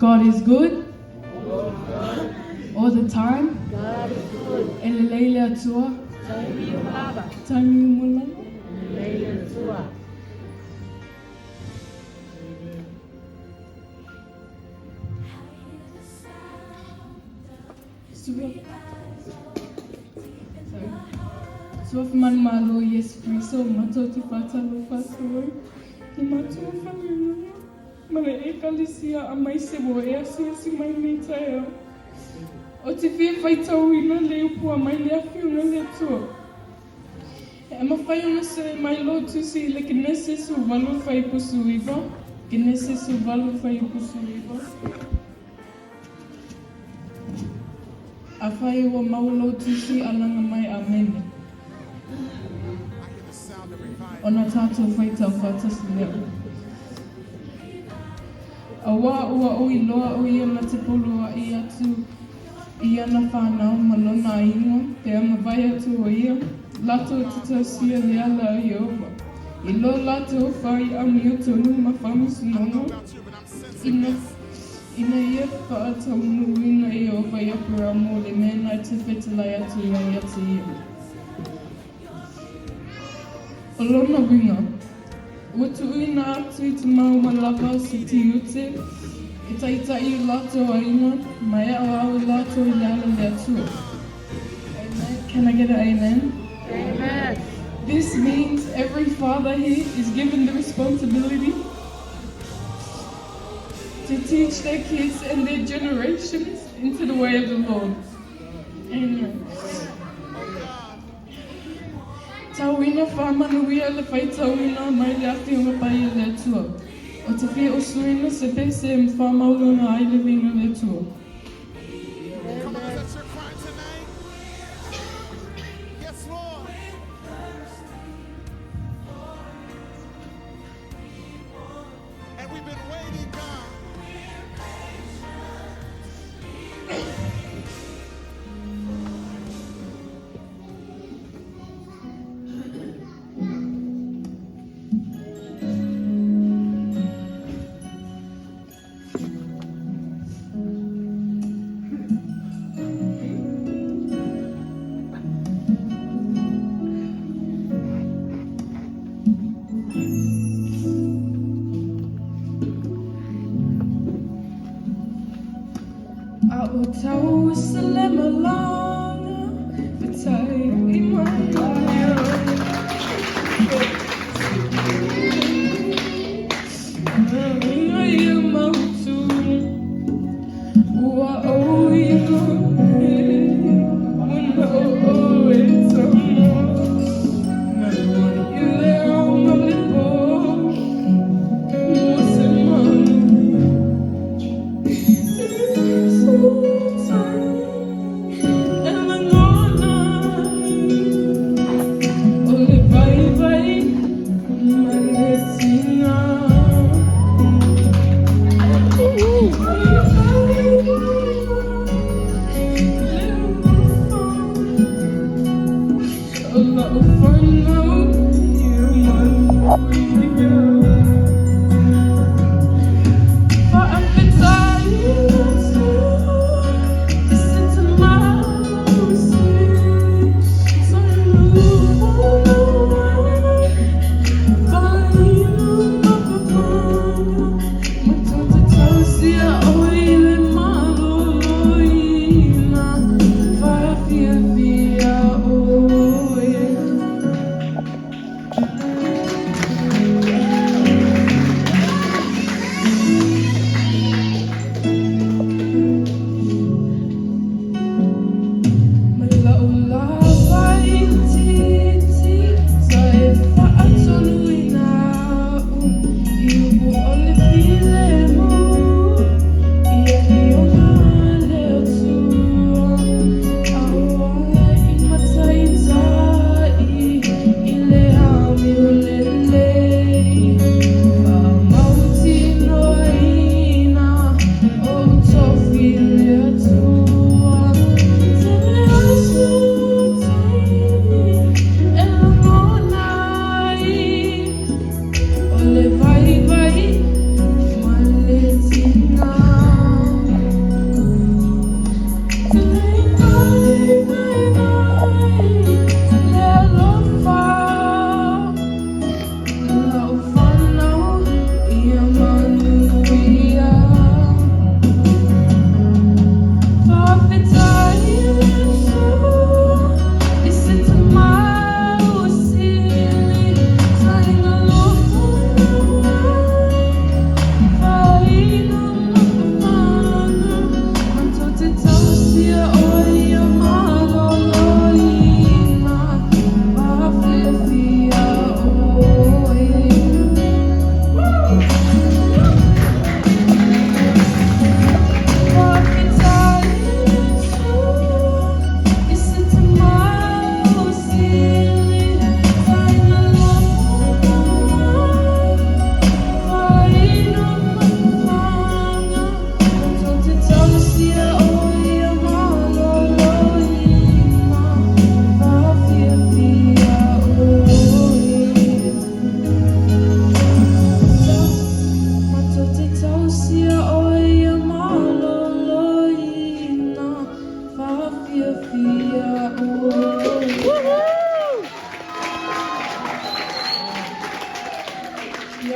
God is good all the time. God is good. Elelele atua. Taimi umalaba. Taimi umula. Elelele atua. Suaf man malo yes friso matoti fatalo fatalo. Imatu family. Mane ekalisia amaise bo si mai nitayo. O te fia whaitau ina leo pua mai lea whiunga lea tua. E ama whaiunga se mai lo tusi le kinese su walu whai pusu iwa. Kinese su walu whai pusu iwa. A whai ua maulo tusi alanga mai a mene. O na tātou whaitau whātasi leo. A wā ua ui loa ui ana te polua i atu. Ia na whanau malona ingo, te ama vai atu o ia, lato te tausia le ala i owa. I lo lato whai ami o tonu ma whamusunongo, ina ia whaataunu ina i owa i opera mo le mena te whetalai atu i ai atu ia. O lona winga, utu uina atu i te mau malapa si ti ute, e taita i lato aina, mai au lato i lala le atua. Amen. Can I get an amen? Amen. This means every father here is given the responsibility to teach their kids and their generations into the way of the Lord. Amen. Tauina whamanuia le whai tauina mai le awhiunga pai le atua. O te whia o suina se pese e whamaurunga ai le winga le tua. Come on, that's your cry tonight. Yes, Lord. And we've been waiting, God. Tau salema langa, betai i mai aia. Inga ia mautu, ua o ino he, una o e tamo. Na i leo malipo, mua se manu.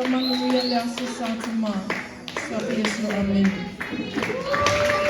Manu ya le asa sa te mā. Sa Yesu, amen.